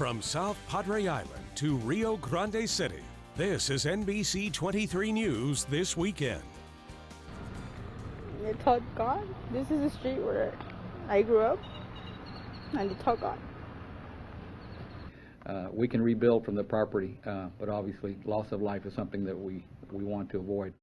From South Padre Island to Rio Grande City, this is NBC 23 News This Weekend. They taught God. This is the street where I grew up, and they taught God. We can rebuild from the property, but obviously loss of life is something that we want to avoid.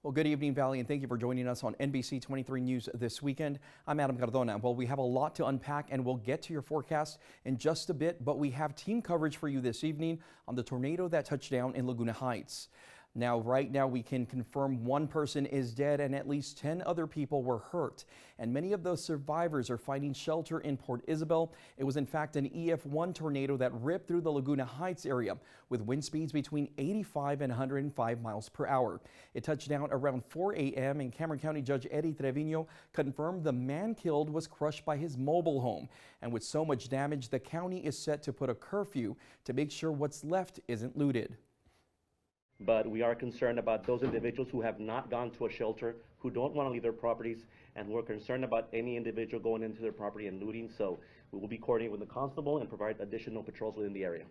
Well, good evening, Valley, and thank you for joining us on NBC 23 News This Weekend. I'm Adam Cardona. Well, we have a lot to unpack, and we'll get to your forecast in just a bit, but we have team coverage for you this evening on the tornado that touched down in Laguna Heights. Now, right now, we can confirm one person is dead and at least 10 other people were hurt. And many of those survivors are finding shelter in Port Isabel. It was, in fact, an EF1 tornado that ripped through the Laguna Heights area with wind speeds between 85 and 105 miles per hour. It touched down around 4 a.m. and Cameron County Judge Eddie Trevino confirmed the man killed was crushed by his mobile home. And with so much damage, the county is set to put a curfew to make sure what's left isn't looted. But we are concerned about those individuals who have not gone to a shelter, who don't want to leave their properties, and we're concerned about any individual going into their property and looting. So we will be coordinating with the constable and provide additional patrols within the area.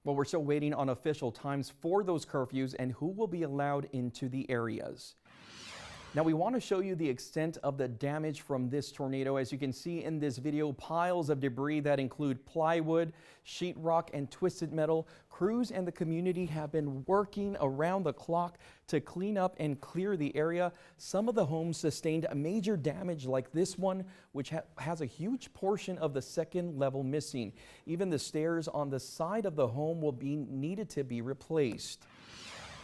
Well, we're still waiting on official times for those curfews and who will be allowed into the areas. Now, we want to show you the extent of the damage from this tornado. As you can see in this video, piles of debris that include plywood, sheetrock, and twisted metal. Crews and the community have been working around the clock to clean up and clear the area. Some of the homes sustained major damage like this one, which has a huge portion of the second level missing. Even the stairs on the side of the home will be needed to be replaced.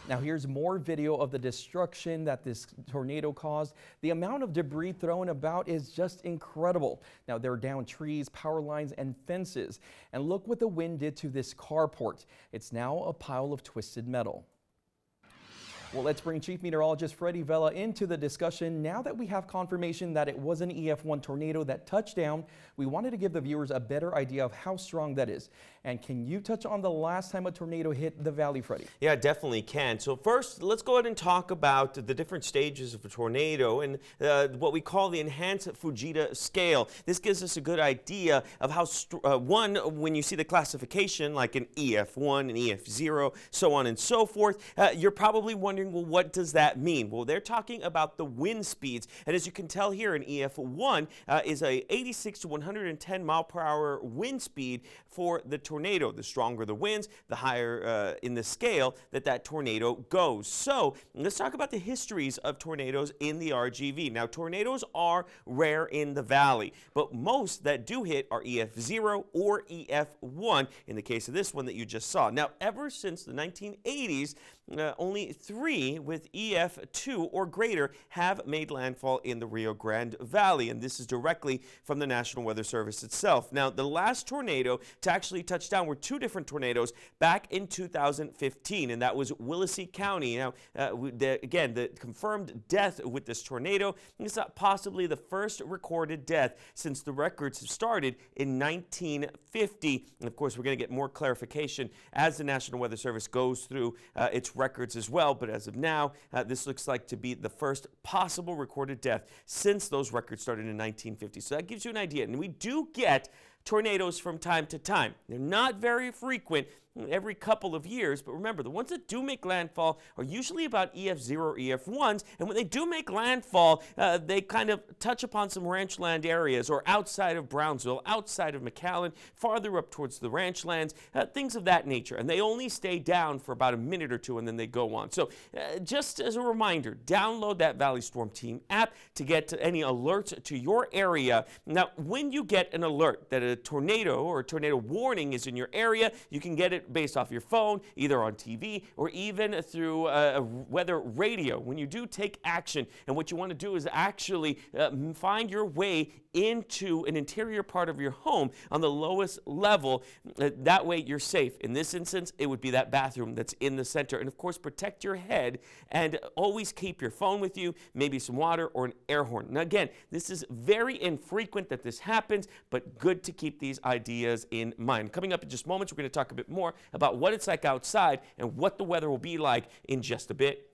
Now here's more video of the destruction that this tornado caused. The amount of debris thrown about is just incredible. Now there are down trees, power lines, and fences. And look what the wind did to this carport. It's now a pile of twisted metal. Well, let's bring Chief Meteorologist Freddie Vela into the discussion. Now that we have confirmation that it was an EF1 tornado that touched down, we wanted to give the viewers a better idea of how strong that is. And can you touch on the last time a tornado hit the valley, Freddie? Yeah, definitely can. So first, let's go ahead and talk about the different stages of a tornado and what we call the enhanced Fujita scale. This gives us a good idea of how, when you see the classification like an EF1, an EF0, so on and so forth, you're probably wondering, well, what does that mean? Well, they're talking about the wind speeds. And as you can tell here, an EF1 is a 86 to 110 mile per hour wind speed for the tornado. The stronger the winds, the higher in the scale that tornado goes. So let's talk about the histories of tornadoes in the RGV. Now, tornadoes are rare in the valley, but most that do hit are EF0 or EF1 in the case of this one that you just saw. Now, ever since the 1980s, only 3 with EF2 or greater have made landfall in the Rio Grande Valley, and this is directly from the National Weather Service itself. Now, the last tornado to actually touch down were 2 different tornadoes back in 2015, and that was Willacy County. Now, again, the confirmed death with this tornado is possibly the first recorded death since the records have started in 1950. And of course, we're going to get more clarification as the National Weather Service goes through its records as well. But as of now, this looks like to be the first possible recorded death since those records started in 1950. So that gives you an idea. And we do get tornadoes from time to time. They're not very frequent every couple of years, but remember, the ones that do make landfall are usually about EF0 or EF1s, and when they do make landfall, they kind of touch upon some ranchland areas or outside of Brownsville, outside of McAllen, farther up towards the ranchlands, things of that nature, and they only stay down for about a minute or two and then they go on. So just as a reminder, download that Valley Storm Team app to get any alerts to your area. Now, when you get an alert that a tornado or a tornado warning is in your area, you can get it based off your phone, either on TV or even through weather radio. When you do take action, and what you want to do is actually find your way into an interior part of your home on the lowest level. That way you're safe. In this instance, it would be that bathroom that's in the center. And of course, protect your head and always keep your phone with you, maybe some water or an air horn. Now again, this is very infrequent that this happens, but good to keep these ideas in mind. Coming up in just moments, we're going to talk a bit more about what it's like outside and what the weather will be like in just a bit.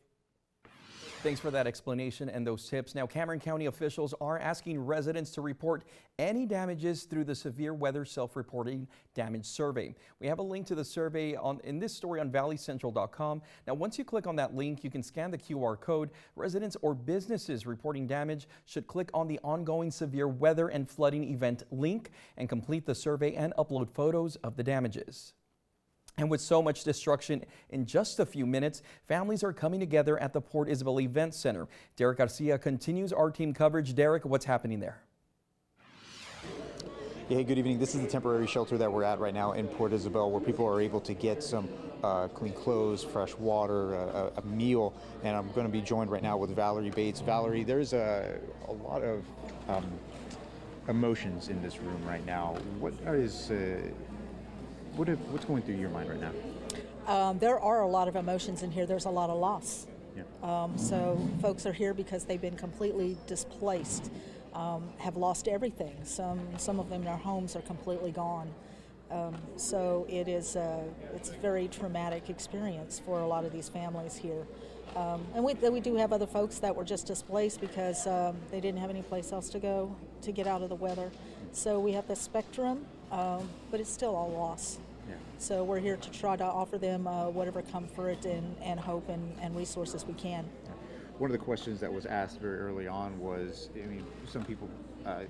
Thanks for that explanation and those tips. Now, Cameron County officials are asking residents to report any damages through the Severe Weather Self-Reporting Damage Survey. We have a link to the survey in this story on valleycentral.com. Now, once you click on that link, you can scan the QR code. Residents or businesses reporting damage should click on the ongoing severe weather and flooding event link and complete the survey and upload photos of the damages. And with so much destruction in just a few minutes, families are coming together at the Port Isabel Event Center. Derek Garcia continues our team coverage. Derek, what's happening there? Yeah, hey, good evening. This is the temporary shelter that we're at right now in Port Isabel, where people are able to get some clean clothes, fresh water, a meal. And I'm going to be joined right now with Valerie Bates. Valerie, there's a lot of emotions in this room right now. What's going through your mind right now? There are a lot of emotions in here. There's a lot of loss. Yeah. So folks are here because they've been completely displaced, have lost everything. Some of them, their homes are completely gone. So it's a very traumatic experience for a lot of these families here. And we do have other folks that were just displaced because they didn't have any place else to go to get out of the weather. So we have the spectrum, but it's still all loss. Yeah. So we're here to try to offer them whatever comfort and hope and resources we can. One of the questions that was asked very early on was, some people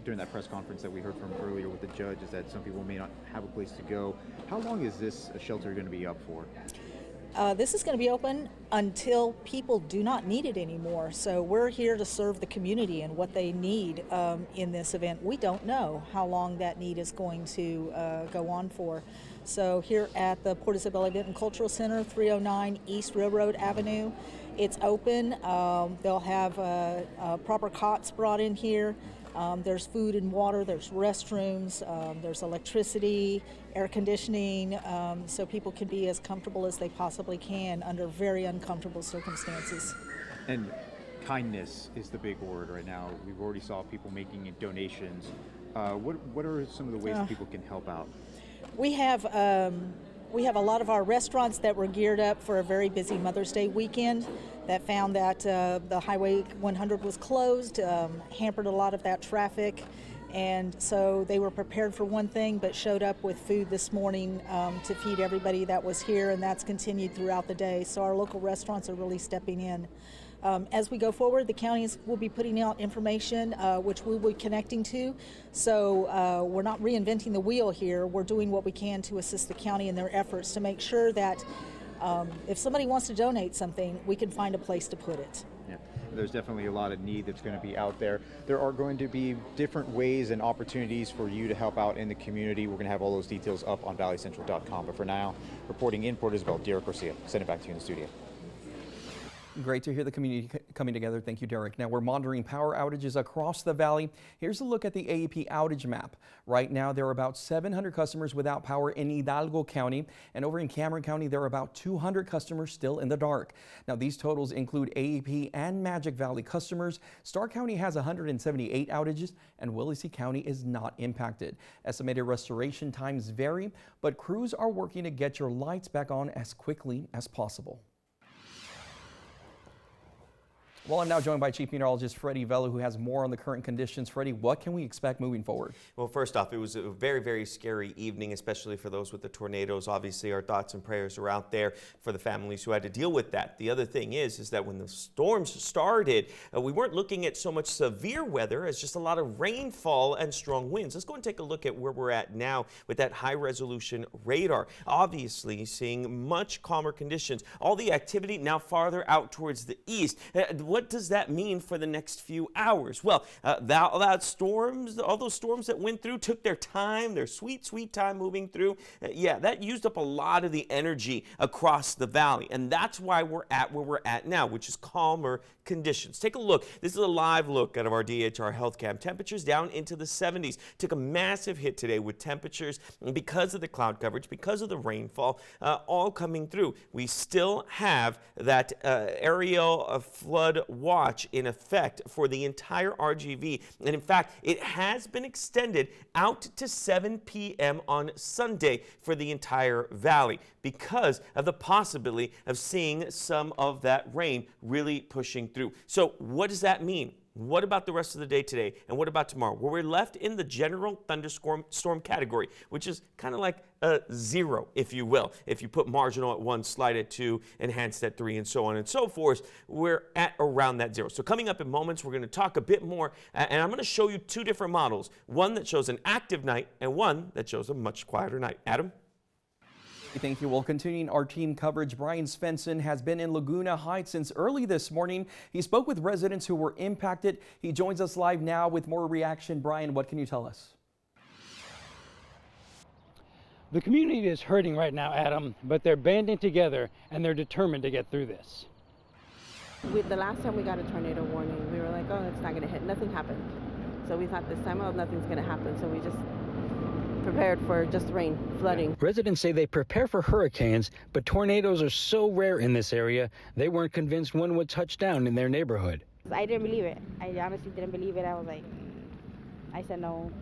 during that press conference that we heard from earlier with the judge is that some people may not have a place to go. How long is this shelter going to be up for? This is going to be open until people do not need it anymore. So we're here to serve the community and what they need in this event. We don't know how long that need is going to go on for. So here at the Port Isabel Event and Cultural Center, 309 East Railroad Avenue, it's open. They'll have proper cots brought in here. There's food and water, there's restrooms, there's electricity, air conditioning, so people can be as comfortable as they possibly can under very uncomfortable circumstances. And kindness is the big word right now. We've already saw people making donations. What are some of the ways that people can help out? We have a lot of our restaurants that were geared up for a very busy Mother's Day weekend that found that the Highway 100 was closed, hampered a lot of that traffic. And so they were prepared for one thing, but showed up with food this morning to feed everybody that was here, and that's continued throughout the day. So our local restaurants are really stepping in. As we go forward, the counties will be putting out information which we'll be connecting to. So we're not reinventing the wheel here. We're doing what we can to assist the county in their efforts to make sure that if somebody wants to donate something, we can find a place to put it. Yeah, there's definitely a lot of need that's going to be out there. There are going to be different ways and opportunities for you to help out in the community. We're going to have all those details up on valleycentral.com. But for now, reporting in Port Isabel, Derek Garcia. Send it back to you in the studio. Great to hear the community coming together. Thank you, Derek. Now we're monitoring power outages across the valley. Here's a look at the AEP outage map. Right now, there are about 700 customers without power in Hidalgo County, and over in Cameron County, there are about 200 customers still in the dark. Now, these totals include AEP and Magic Valley customers. Starr County has 178 outages, and Willacy County is not impacted. Estimated restoration times vary, but crews are working to get your lights back on as quickly as possible. Well, I'm now joined by Chief Meteorologist Freddie Vela, who has more on the current conditions. Freddie, what can we expect moving forward? Well, first off, it was a very, very scary evening, especially for those with the tornadoes. Obviously, our thoughts and prayers are out there for the families who had to deal with that. The other thing is that when the storms started, we weren't looking at so much severe weather as just a lot of rainfall and strong winds. Let's go and take a look at where we're at now with that high-resolution radar. Obviously, seeing much calmer conditions. All the activity now farther out towards the east. What does that mean for the next few hours? Well, all those storms that went through took their time, their sweet, sweet time moving through. Yeah, that used up a lot of the energy across the valley. And that's why we're at where we're at now, which is calmer conditions. Take a look. This is a live look out of our DHR Health Cam. Temperatures down into the 70s. Took a massive hit today with temperatures because of the cloud coverage, because of the rainfall, all coming through. We still have that aerial flood watch in effect for the entire RGV. And in fact, it has been extended out to 7 p.m. on Sunday for the entire valley because of the possibility of seeing some of that rain really pushing through. So what does that mean? What about the rest of the day today? And what about tomorrow? Well, we're left in the general thunderstorm category, which is kind of like a 0, if you will. If you put marginal at 1, slide at 2, enhanced at 3, and so on and so forth, we're at around that 0. So coming up in moments, we're going to talk a bit more, and I'm going to show you 2 different models, one that shows an active night and one that shows a much quieter night. Adam? Thank you. Well, continuing our team coverage, Brian Svensson has been in Laguna Heights since early this morning. He spoke with residents who were impacted. He joins us live now with more reaction. Brian, what can you tell us? The community is hurting right now, Adam, but they're banding together and they're determined to get through this. The last time we got a tornado warning, we were like, oh, it's not going to hit. Nothing happened. So we thought this time, oh, nothing's going to happen. So we just prepared for just rain, flooding. Residents say they prepare for hurricanes, but tornadoes are so rare in this area, they weren't convinced one would touch down in their neighborhood. I didn't believe it. I honestly didn't believe it. I said, no,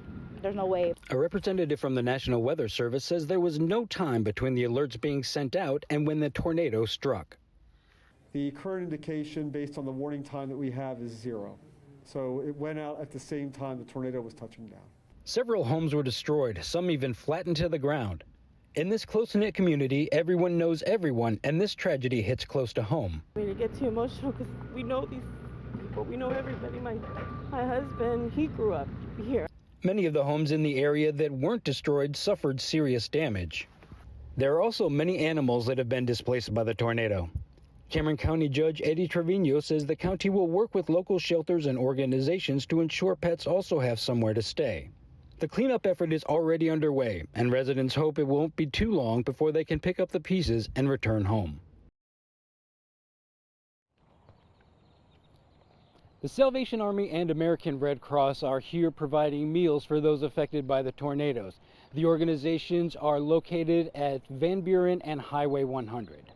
there's no way. A representative from the National Weather Service says there was no time between the alerts being sent out and when the tornado struck. The current indication based on the warning time that we have is 0. So it went out at the same time the tornado was touching down. Several homes were destroyed, some even flattened to the ground. In this close-knit community, everyone knows everyone, and this tragedy hits close to home. I mean, it gets too emotional because we know these people, we know everybody. My husband, he grew up here. Many of the homes in the area that weren't destroyed suffered serious damage. There are also many animals that have been displaced by the tornado. Cameron County Judge Eddie Trevino says the county will work with local shelters and organizations to ensure pets also have somewhere to stay. The cleanup effort is already underway, and residents hope it won't be too long before they can pick up the pieces and return home. The Salvation Army and American Red Cross are here providing meals for those affected by the tornadoes. The organizations are located at Van Buren and Highway 100.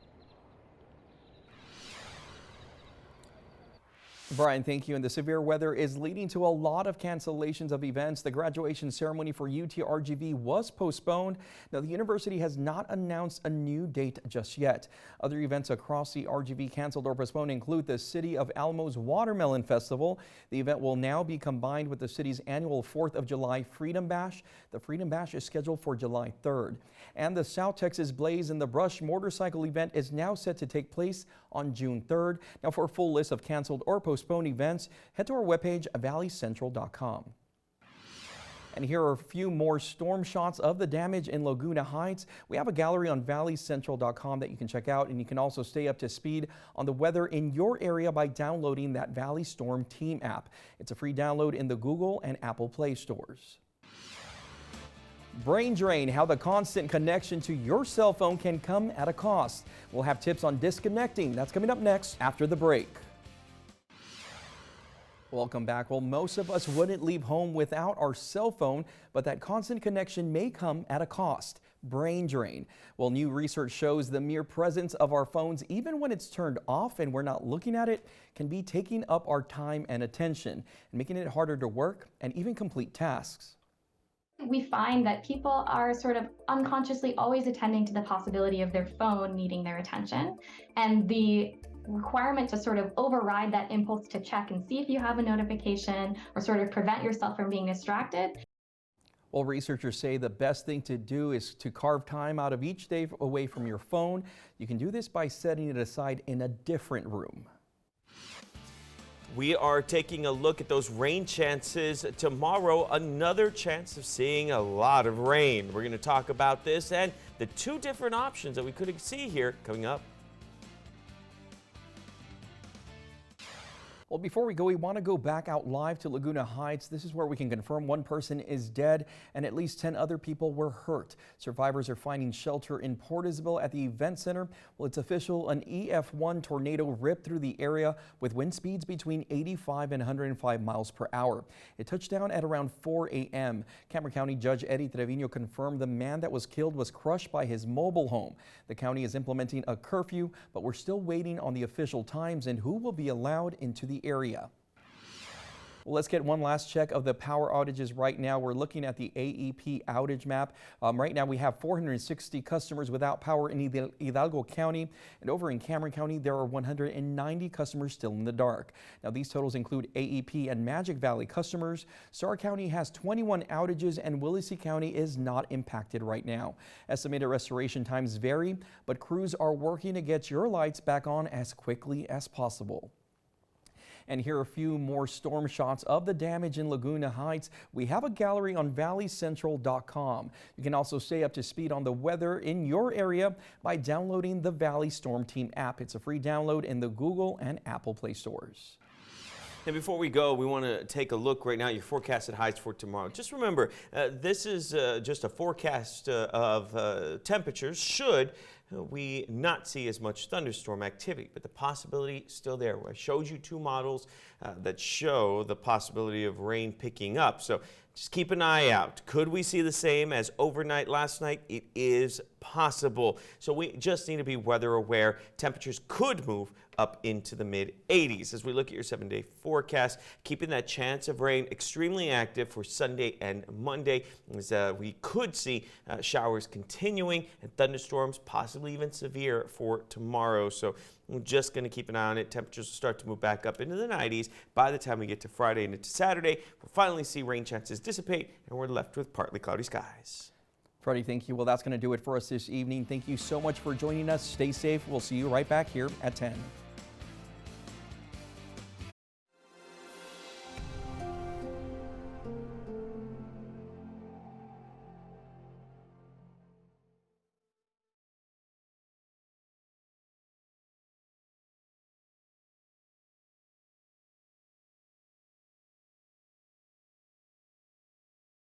Brian, thank you. And the severe weather is leading to a lot of cancellations of events. The graduation ceremony for UT-RGV was postponed. Now, the university has not announced a new date just yet. Other events across the RGV canceled or postponed include the City of Alamos Watermelon Festival. The event will now be combined with the city's annual 4th of July Freedom Bash. The Freedom Bash is scheduled for July 3rd. And the South Texas Blaze in the Brush motorcycle event is now set to take place on June 3rd. Now, for a full list of canceled or postponed events, head to our webpage, valleycentral.com. And here are a few more storm shots of the damage in Laguna Heights. We have a gallery on valleycentral.com that you can check out, and you can also stay up to speed on the weather in your area by downloading that Valley Storm Team app. It's a free download in the Google and Apple Play stores. Brain drain, how the constant connection to your cell phone can come at a cost. We'll have tips on disconnecting. That's coming up next after the break. Welcome back. Well, most of us wouldn't leave home without our cell phone, but that constant connection may come at a cost. Brain drain. Well, new research shows the mere presence of our phones, even when it's turned off and we're not looking at it, can be taking up our time and attention, and making it harder to work and even complete tasks. We find that people are sort of unconsciously always attending to the possibility of their phone needing their attention, and the requirement to sort of override that impulse to check and see if you have a notification or sort of prevent yourself from being distracted. Well, researchers say the best thing to do is to carve time out of each day away from your phone. You can do this by setting it aside in a different room. We are taking a look at those rain chances tomorrow. Another chance of seeing a lot of rain. We're going to talk about this and the 2 different options that we could see here coming up. Well, before we go, we want to go back out live to Laguna Heights. This is where we can confirm one person is dead and at least 10 other people were hurt. Survivors are finding shelter in Port Isabel at the event center. Well, it's official. An EF1 tornado ripped through the area with wind speeds between 85 and 105 miles per hour. It touched down at around 4 a.m. Cameron County Judge Eddie Trevino confirmed the man that was killed was crushed by his mobile home. The county is implementing a curfew, but we're still waiting on the official times and who will be allowed into the area. Well, let's get one last check of the power outages right now. We're looking at the AEP outage map. Right now we have 460 customers without power in Hidalgo County, and over in Cameron County there are 190 customers still in the dark. Now these totals include AEP and Magic Valley customers. Starr County has 21 outages and Willacy County is not impacted right now. Estimated restoration times vary, but crews are working to get your lights back on as quickly as possible. And here are a few more storm shots of the damage in Laguna Heights. We have a gallery on valleycentral.com. You can also stay up to speed on the weather in your area by downloading the Valley Storm Team app. It's a free download in the Google and Apple Play stores. And before we go, we want to take a look right now at your forecasted highs for tomorrow. Just remember, this is just a forecast of temperatures should we not see as much thunderstorm activity, but the possibility is still there. I showed you two models that show the possibility of rain picking up. So just keep an eye out. Could we see the same as overnight last night? It is possible. So we just need to be weather aware. Temperatures could move up into the mid 80s. As we look at your 7-day forecast, keeping that chance of rain extremely active for Sunday and Monday, as we could see showers continuing and thunderstorms possibly even severe for tomorrow. So we're just going to keep an eye on it. Temperatures will start to move back up into the 90s. By the time we get to Friday and into Saturday, we'll finally see rain chances dissipate and we're left with partly cloudy skies. Freddie, thank you. Well, that's going to do it for us this evening. Thank you so much for joining us. Stay safe. We'll see you right back here at 10.